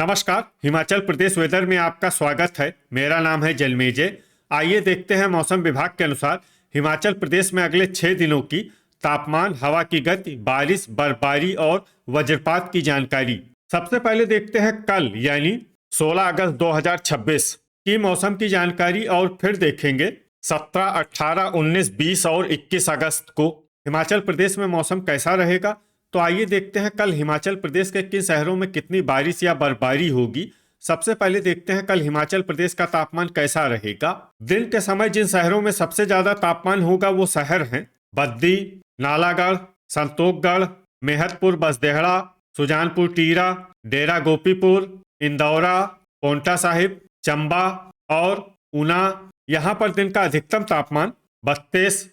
नमस्कार। हिमाचल प्रदेश वेदर में आपका स्वागत है। मेरा नाम है जलमेजय। आइए देखते हैं मौसम विभाग के अनुसार हिमाचल प्रदेश में अगले 6 दिनों की तापमान, हवा की गति, बारिश, बर्फबारी और वज्रपात की जानकारी। सबसे पहले देखते हैं कल यानी 16 अगस्त 2026 की मौसम की जानकारी और फिर देखेंगे 17, 18, 19, 20 और 21 अगस्त को हिमाचल प्रदेश में मौसम कैसा रहेगा। तो आइए देखते हैं कल हिमाचल प्रदेश के किन शहरों में कितनी बारिश या बर्फबारी होगी। सबसे पहले देखते हैं कल हिमाचल प्रदेश का तापमान कैसा रहेगा। दिन के समय जिन शहरों में सबसे ज्यादा तापमान होगा वो शहर हैं बद्दी, नालागढ़, संतोखगढ़, मेहतपुर बसदेहड़ा, सुजानपुर टीरा, डेरा गोपीपुर, इंदौरा, पोंटा साहिब, चंबा और ऊना। यहाँ पर दिन का अधिकतम तापमान 32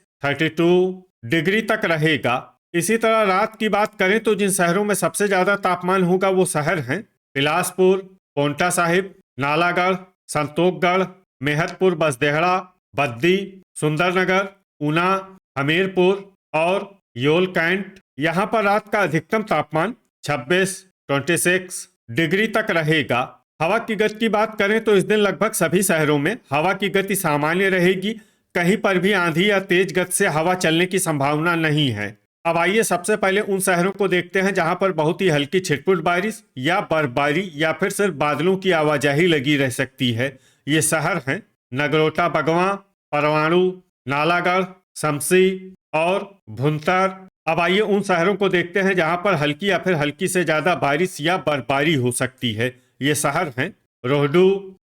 डिग्री तक रहेगा। इसी तरह रात की बात करें तो जिन शहरों में सबसे ज्यादा तापमान होगा वो शहर हैं बिलासपुर, पोंटा साहिब, नालागढ़, संतोखगढ़, मेहतपुर बसदेहड़ा, बद्दी, सुंदरनगर, ऊना, हमीरपुर और योल कैंट। यहाँ पर रात का अधिकतम तापमान 26 डिग्री तक रहेगा। हवा की गति की बात करें तो इस दिन लगभग सभी शहरों में हवा की गति सामान्य रहेगी। कहीं पर भी आंधी या तेज गति से हवा चलने की संभावना नहीं है। अब आइए सबसे पहले उन शहरों को देखते हैं जहां पर बहुत ही हल्की छिटपुट बारिश या बर्फबारी या फिर सिर्फ बादलों की आवाजाही लगी रह सकती है। ये शहर हैं नगरोटा बगवां, परवाणु, नालागढ़, शमसी और भुंतर। अब आइए उन शहरों को देखते हैं जहां पर हल्की या फिर हल्की से ज्यादा बारिश या बर्फबारी हो सकती है। ये शहर हैं रोहडू,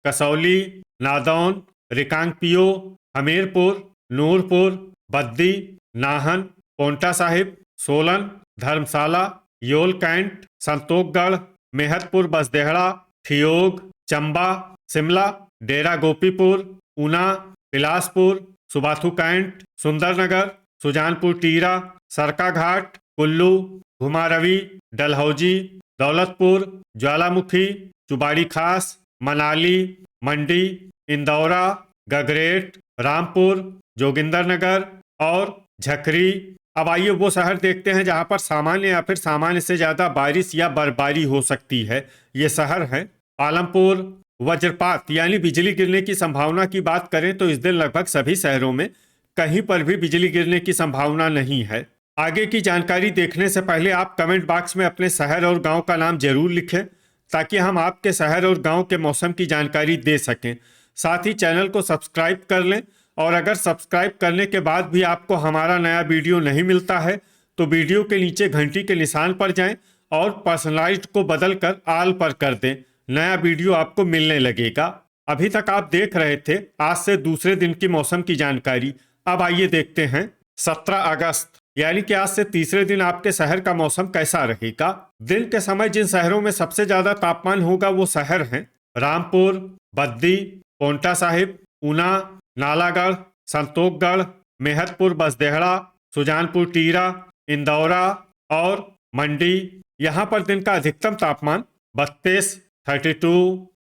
कसौली, नादौन, रिकांगपिओ, हमीरपुर, नूरपुर, बद्दी, नाहन, पोंटा साहिब, सोलन, धर्मशाला, योल कैंट, संतोखगढ़, मेहतपुर बसदेहड़ा, ठियोग, चंबा, शिमला, डेरा गोपीपुर, ऊना, बिलासपुर, सुबाथू कैंट, सुंदरनगर, सुजानपुर टीरा, सरकाघाट, कुल्लू, घुमारवी, डलहौजी, दौलतपुर, ज्वालामुखी, चुबाड़ी खास, मनाली, मंडी, इंदौरा, गगरेट, रामपुर, जोगिंदरनगर और झकरी। अब आइए वो शहर देखते हैं जहां पर सामान्य या फिर सामान्य से ज्यादा बारिश या बर्फबारी हो सकती है। ये शहर हैं पालमपुर। वज्रपात यानी बिजली गिरने की संभावना की बात करें तो इस दिन लगभग सभी शहरों में कहीं पर भी बिजली गिरने की संभावना नहीं है। आगे की जानकारी देखने से पहले आप कमेंट बॉक्स में अपने शहर और गांव का नाम जरूर लिखें ताकि हम आपके शहर और गांव के मौसम की जानकारी दे सकें। साथ ही चैनल को सब्सक्राइब कर लें और अगर सब्सक्राइब करने के बाद भी आपको हमारा नया वीडियो नहीं मिलता है तो वीडियो के नीचे घंटी के निशान पर जाएं और पर्सनलाइज्ड को बदलकर ऑल पर कर दें। नया वीडियो आपको मिलने लगेगा। अभी तक आप देख रहे थे आज से दूसरे दिन की मौसम की जानकारी। अब आइए देखते हैं 17 अगस्त यानी कि आज से तीसरे दिन आपके शहर का मौसम कैसा रहेगा। दिन के समय जिन शहरों में सबसे ज्यादा तापमान होगा वो शहर हैं रामपुर, बद्दी, पोंटा साहिब, ऊना, नालागढ़, संतोखगढ़, मेहतपुर बसदेहड़ा, सुजानपुर टीरा, इंदौरा और मंडी। यहाँ पर दिन का अधिकतम तापमान 32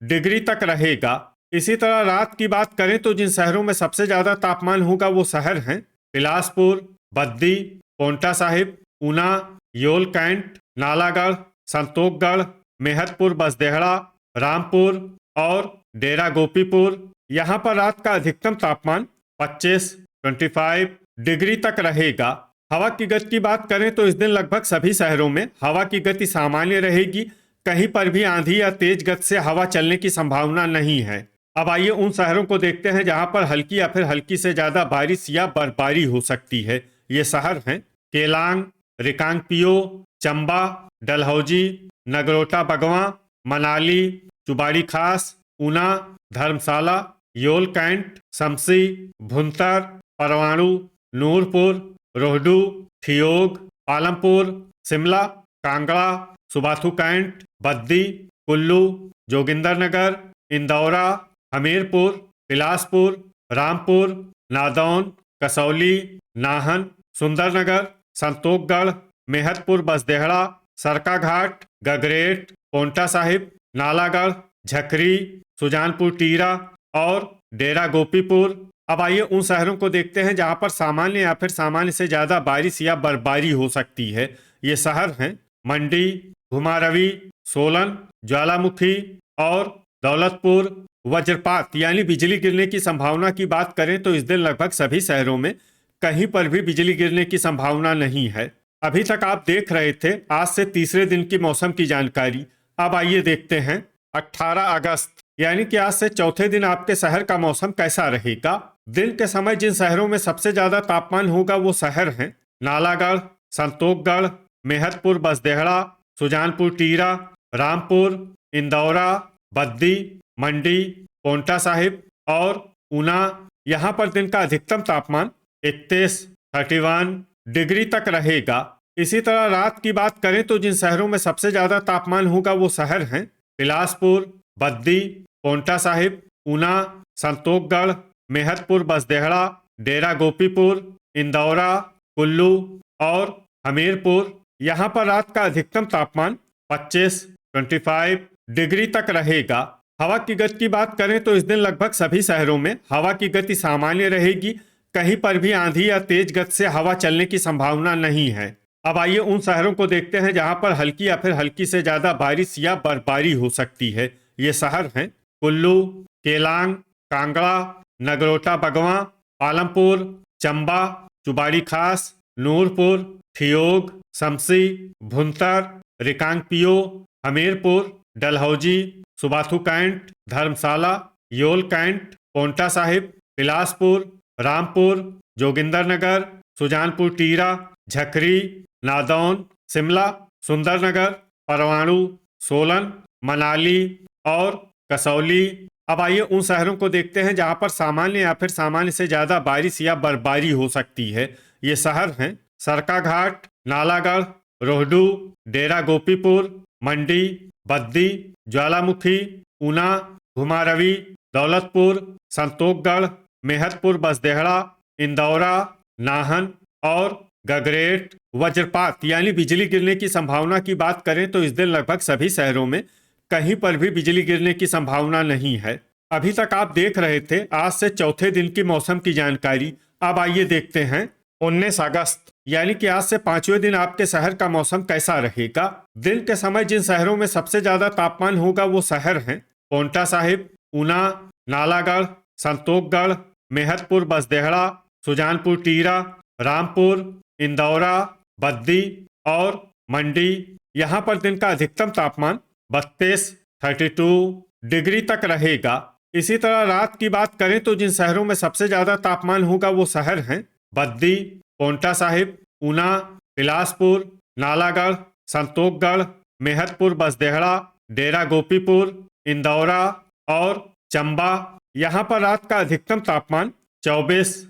डिग्री तक रहेगा। इसी तरह रात की बात करें तो जिन शहरों में सबसे ज्यादा तापमान होगा वो शहर हैं बिलासपुर, बद्दी, पोंटा साहिब, ऊना, योल कैंट, नालागढ़, संतोखगढ़, मेहतपुर बसदेहड़ा, रामपुर और डेरा गोपीपुर। यहाँ पर रात का अधिकतम तापमान 25 डिग्री तक रहेगा। हवा की गति की बात करें तो इस दिन लगभग सभी शहरों में हवा की गति सामान्य रहेगी। कहीं पर भी आंधी या तेज गति से हवा चलने की संभावना नहीं है। अब आइए उन शहरों को देखते हैं जहां पर हल्की या फिर हल्की से ज्यादा बारिश या बर्फबारी हो सकती है। ये शहर हैं केलांग, रिकांगपिओ, चंबा, डलहौजी, नगरोटा बगवां, मनाली, चुबाड़ी खास, ऊना, धर्मशाला, योल कैंट, शमसी, भुंतर, परवाणु, नूरपुर, रोहडू, ठियोग, पालमपुर, शिमला, कांगड़ा, सुबाथू कैंट, बद्दी, कुल्लू, जोगिंदरनगर, इंदौरा, हमीरपुर, बिलासपुर, रामपुर, नादौन, कसौली, नाहन, सुंदरनगर, संतोखगढ़, मेहतपुर बसदेहड़ा, सरकाघाट, गगरेट, पोंटा साहिब, नालागढ़, झकरी, सुजानपुर टीरा और डेरा गोपीपुर। अब आइए उन शहरों को देखते हैं जहां पर सामान्य या फिर सामान्य से ज्यादा बारिश या बर्फबारी हो सकती है। ये शहर हैं मंडी, घुमारवी, सोलन, ज्वालामुखी और दौलतपुर। वज्रपात यानी बिजली गिरने की संभावना की बात करें तो इस दिन लगभग सभी शहरों में कहीं पर भी बिजली गिरने की संभावना नहीं है। अभी तक आप देख रहे थे आज से तीसरे दिन की मौसम की जानकारी। अब आइए देखते हैं 18 अगस्त यानी कि आज से चौथे दिन आपके शहर का मौसम कैसा रहेगा। दिन के समय जिन शहरों में सबसे ज्यादा तापमान होगा वो शहर हैं नालागढ़, संतोखगढ़, मेहतपुर बसदेहड़ा, सुजानपुर टीरा, रामपुर, इंदौरा, बद्दी, मंडी, पोंटा साहिब और ऊना। यहाँ पर दिन का अधिकतम तापमान 31 डिग्री तक रहेगा। इसी तरह रात की बात करें तो जिन शहरों में सबसे ज्यादा तापमान होगा वो शहर हैं बिलासपुर, बद्दी, पोंटा साहिब, ऊना, संतोखगढ़, मेहतपुर बसदेहड़ा, डेरा गोपीपुर, इंदौरा, कुल्लू और हमीरपुर। यहाँ पर रात का अधिकतम तापमान 25 डिग्री तक रहेगा। हवा की गति की बात करें तो इस दिन लगभग सभी शहरों में हवा की गति सामान्य रहेगी। कहीं पर भी आंधी या तेज गति से हवा चलने की संभावना नहीं है। अब आइए उन शहरों को देखते हैं जहां पर हल्की या फिर हल्की से ज्यादा बारिश या बर्फबारी हो सकती है। ये शहर हैं कुल्लू, केलांग, कांगड़ा, नगरोटा बगवां, पालमपुर, चंबा, चुबाड़ी खास, नूरपुर, ठियोग, शमसी, भुंतर, रिकांगपियो, हमीरपुर, डलहौजी, सुबाथू कैंट, धर्मशाला, योल कैंट, पोंटा साहिब, बिलासपुर, रामपुर, जोगिंदरनगर, सुजानपुर टीरा, झकरी, नादौन, शिमला, सुंदरनगर, परवाणु, सोलन, मनाली और कसौली। अब आइए उन शहरों को देखते हैं जहां पर सामान्य या फिर सामान्य से ज्यादा बारिश या बर्फबारी हो सकती है। ये शहर हैं सरकाघाट, नालागढ़, रोहडू, डेरा गोपीपुर, मंडी, बद्दी, ज्वालामुखी, ऊना, घुमारवी, दौलतपुर, संतोखगढ़, मेहतपुर बसदेहड़ा, इंदौरा, नाहन और गगरेट। वज्रपात यानी बिजली गिरने की संभावना की बात करें तो इस दिन लगभग सभी शहरों में कहीं पर भी बिजली गिरने की संभावना नहीं है। अभी तक आप देख रहे थे आज से चौथे दिन की मौसम की जानकारी। अब आइए देखते हैं 19 अगस्त यानी कि आज से पांचवें दिन आपके शहर का मौसम कैसा रहेगा। दिन के समय जिन शहरों में सबसे ज्यादा तापमान होगा वो शहर हैं पोंटा साहिब, ऊना, नालागढ़, संतोखगढ़, मेहतपुर बसदेहड़ा, सुजानपुर टीरा, रामपुर, इंदौरा, बद्दी और मंडी। यहाँ पर दिन का अधिकतम तापमान 32 डिग्री तक रहेगा। इसी तरह रात की बात करें तो जिन शहरों में सबसे ज्यादा तापमान होगा वो शहर हैं बद्दी, पोंटा साहिब, ऊना, बिलासपुर, नालागढ़, संतोखगढ़, मेहतपुर बसदेहड़ा, डेरा गोपीपुर, इंदौरा और चंबा। यहाँ पर रात का अधिकतम तापमान 24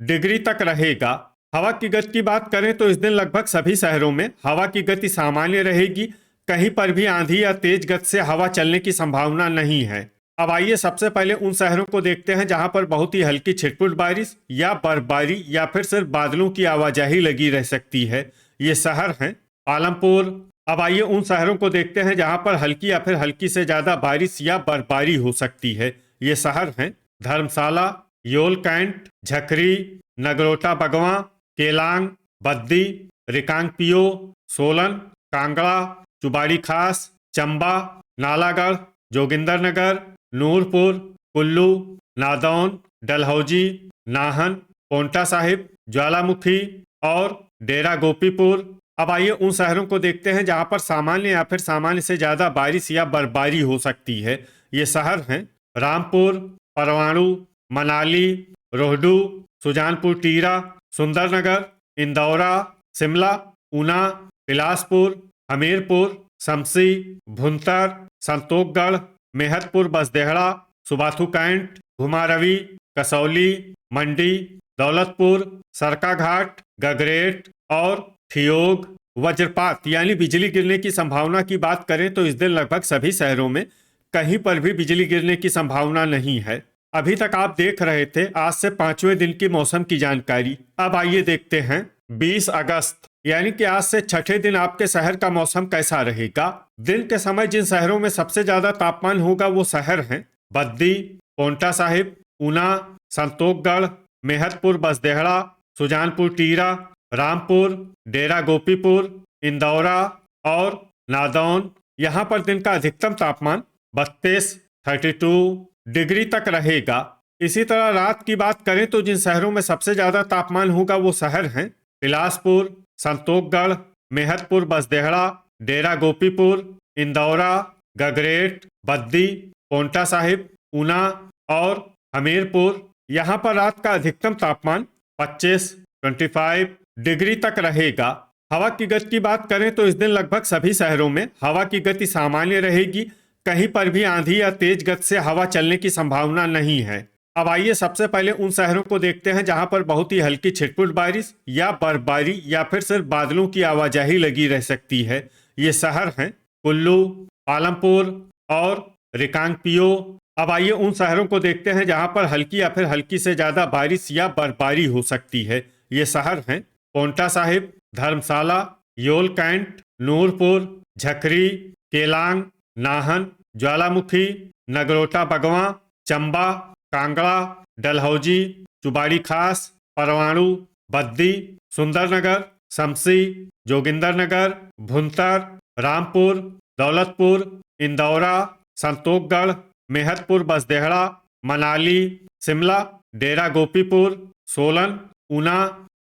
डिग्री तक रहेगा। हवा की गति की बात करें तो इस दिन लगभग सभी शहरों में हवा की गति सामान्य रहेगी। कहीं पर भी आंधी या तेज गति से हवा चलने की संभावना नहीं है। अब आइए सबसे पहले उन शहरों को देखते हैं जहां पर बहुत ही हल्की छिटपुट बारिश या बर्फबारी या फिर सिर्फ बादलों की आवाजाही लगी रह सकती है। ये शहर हैं पालमपुर। अब आइए उन शहरों को देखते हैं जहां पर हल्की या फिर हल्की से ज्यादा बारिश या बर्फबारी हो सकती है। ये शहर हैं धर्मशाला, योल कैंट, झकरी, नगरोटा बगवां, केलांग, बद्दी, रिकांगपियो, सोलन, कांगड़ा, चुबाड़ी खास, चंबा, नालागढ़, जोगिंदरनगर, नूरपुर, कुल्लू, नादौन, डलहौजी, नाहन, पोंटा साहिब, ज्वालामुखी और डेरा गोपीपुर। अब आइए उन शहरों को देखते हैं जहां पर सामान्य या फिर सामान्य से ज्यादा बारिश या बर्फबारी हो सकती है। ये शहर हैं रामपुर, परवाणु, मनाली, रोहडू, सुजानपुर टीरा, सुंदरनगर, इंदौरा, शिमला, ऊना, बिलासपुर, हमीरपुर, शमसी, भुंतर, संतोखगढ़, मेहतपुर बसदेहड़ा, सुबाथू कैंट, घुमारवी, कसौली, मंडी, दौलतपुर, सरकाघाट, गगरेट और ठियोग। वज्रपात यानी बिजली गिरने की संभावना की बात करें तो इस दिन लगभग सभी शहरों में कहीं पर भी बिजली गिरने की संभावना नहीं है। अभी तक आप देख रहे थे आज से पांचवें दिन की मौसम की जानकारी। अब आइए देखते हैं 20 अगस्त यानी कि आज से छठे दिन आपके शहर का मौसम कैसा रहेगा। दिन के समय जिन शहरों में सबसे ज्यादा तापमान होगा वो शहर हैं बद्दी, पोंटा साहिब, ऊना, संतोखगढ़, मेहतपुर बसदेहड़ा, सुजानपुर टीरा, रामपुर, डेरा गोपीपुर, इंदौरा और नादौन, यहाँ पर दिन का अधिकतम तापमान 32 डिग्री तक रहेगा। इसी तरह रात की बात करें तो जिन शहरों में सबसे ज्यादा तापमान होगा वो शहर हैं बिलासपुर, संतोषगढ़, मेहतपुर बसदेहड़ा, डेरा गोपीपुर, इंदौरा, गगरेट, बद्दी, पोंटा साहिब, ऊना और हमीरपुर। यहाँ पर रात का अधिकतम तापमान 25 डिग्री तक रहेगा। हवा की गति की बात करें तो इस दिन लगभग सभी शहरों में हवा की गति सामान्य रहेगी। कहीं पर भी आंधी या तेज गति से हवा चलने की संभावना नहीं है। अब आइए सबसे पहले उन शहरों को देखते हैं जहां पर बहुत ही हल्की छिटपुट बारिश या बर्फबारी या फिर सिर्फ बादलों की आवाजाही लगी रह सकती है। ये शहर हैं कुल्लू, पालमपुर और रिकांगपियो। अब आइए उन शहरों को देखते हैं जहां पर हल्की या फिर हल्की से ज्यादा बारिश या बर्फबारी हो सकती है। ये शहर हैं पोंटा साहिब, धर्मशाला, योल कैंट, नूरपुर, झकरी, केलांग, नाहन, ज्वालामुखी, नगरोटा बगवां, चंबा, कांगड़ा, डलहौजी, चुबाड़ी खास, परवाणु, बद्दी, सुंदरनगर, शमसी, जोगिंदरनगर, भुंतर, रामपुर, दौलतपुर, इंदौरा, संतोषगढ़, मेहतपुर बसदेहड़ा, मनाली, शिमला, डेरा गोपीपुर, सोलन, ऊना,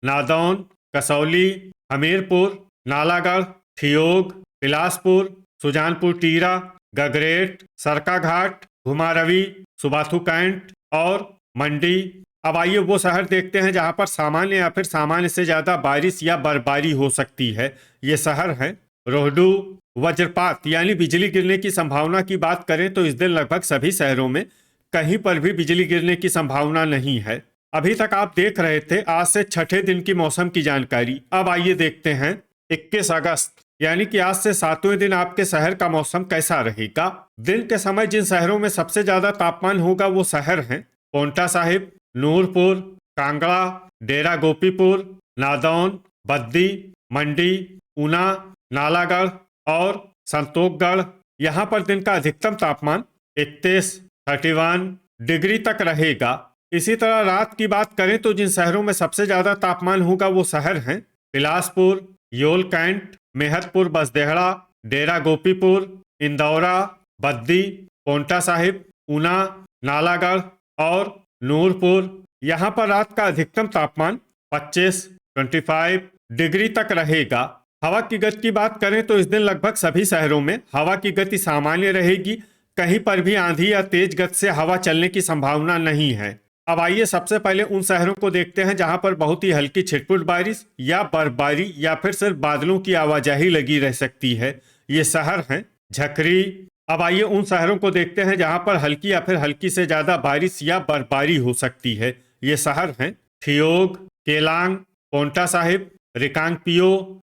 नादौन, कसौली, हमीरपुर, नालागढ़, ठियोग, बिलासपुर, सुजानपुर टीरा, गगरेट, सरकाघाट, घुमारवी, सुबाथू कैंट और मंडी। अब आइए वो शहर देखते हैं जहां पर सामान्य या फिर सामान्य से ज्यादा बारिश या बर्फबारी हो सकती है। ये शहर हैं रोहडू। वज्रपात यानी बिजली गिरने की संभावना की बात करें तो इस दिन लगभग सभी शहरों में कहीं पर भी बिजली गिरने की संभावना नहीं है। अभी तक आप देख रहे थे आज से छठे दिन की मौसम की जानकारी। अब आइए देखते हैं 21 अगस्त यानी कि आज से 7वें दिन आपके शहर का मौसम कैसा रहेगा। दिन के समय जिन शहरों में सबसे ज्यादा तापमान होगा वो शहर हैं पोंटा साहिब, नूरपुर, कांगड़ा, डेरा गोपीपुर, नादौन, बद्दी, मंडी, ऊना, नालागढ़ और संतोषगढ़। यहाँ पर दिन का अधिकतम तापमान 31 डिग्री तक रहेगा। इसी तरह रात की बात करें तो जिन शहरों में सबसे ज्यादा तापमान होगा वो शहर हैं बिलासपुर, योल कैंट, मेहतपुर बसदेहड़ा, डेरा गोपीपुर, इंदौरा, बद्दी, पोंटा साहिब, ऊना, नालागढ़ और नूरपुर। यहाँ पर रात का अधिकतम तापमान 25 डिग्री तक रहेगा। हवा की गति की बात करें तो इस दिन लगभग सभी शहरों में हवा की गति सामान्य रहेगी। कहीं पर भी आंधी या तेज गति से हवा चलने की संभावना नहीं है। अब आइए सबसे पहले उन शहरों को देखते हैं जहां पर बहुत ही हल्की छिटपुट बारिश या बर्फबारी या फिर सिर्फ बादलों की आवाजाही लगी रह सकती है। ये शहर हैं झकरी। अब आइए उन शहरों को देखते हैं जहां पर हल्की या फिर हल्की से ज्यादा बारिश या बर्फबारी हो सकती है। ये शहर हैं ठियोग, केलांग, पोंटा साहिब, रिकांगपियो,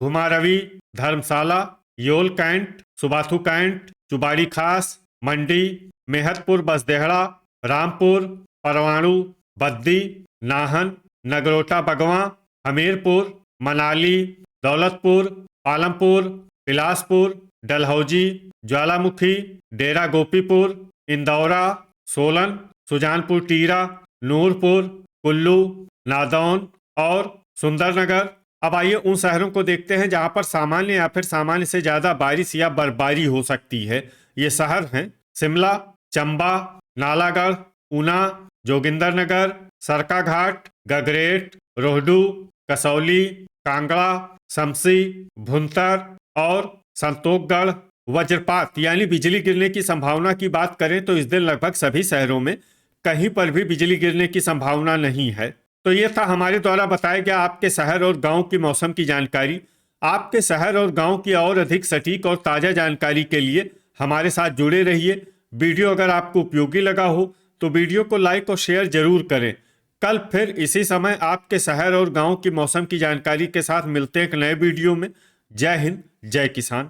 घुमारवी, धर्मशाला, योल कैंट, सुबाथू कैंट, चुबाड़ी खास, मंडी, मेहतपुर बसदेहड़ा, रामपुर, परवाणु, बद्दी, नाहन, नगरोटा बगवां, हमीरपुर, मनाली, दौलतपुर, पालमपुर, बिलासपुर, डलहौजी, ज्वालामुखी, डेरा गोपीपुर, इंदौरा, सोलन, सुजानपुर टीरा, नूरपुर, कुल्लू, नादौन और सुंदरनगर। अब आइए उन शहरों को देखते हैं जहां पर सामान्य या फिर सामान्य से ज्यादा बारिश या बर्फबारी हो सकती है। ये शहर हैं शिमला, चंबा, नालागढ़, ऊना, जोगिंदरनगर, सरकाघाट, गगरेट, रोहडू, कसौली, कांगड़ा, शमसी, भुंतर और संतोषगढ़। वज्रपात यानी बिजली गिरने की संभावना की बात करें तो इस दिन लगभग सभी शहरों में कहीं पर भी बिजली गिरने की संभावना नहीं है। तो ये था हमारे द्वारा बताया गया आपके शहर और गांव की मौसम की जानकारी। आपके शहर और गांव की और अधिक सटीक और ताज़ा जानकारी के लिए हमारे साथ जुड़े रहिए। वीडियो अगर आपको उपयोगी लगा हो तो वीडियो को लाइक और शेयर जरूर करें। कल फिर इसी समय आपके शहर और गांव की मौसम की जानकारी के साथ मिलते हैं एक नए वीडियो में। जय हिंद, जय किसान।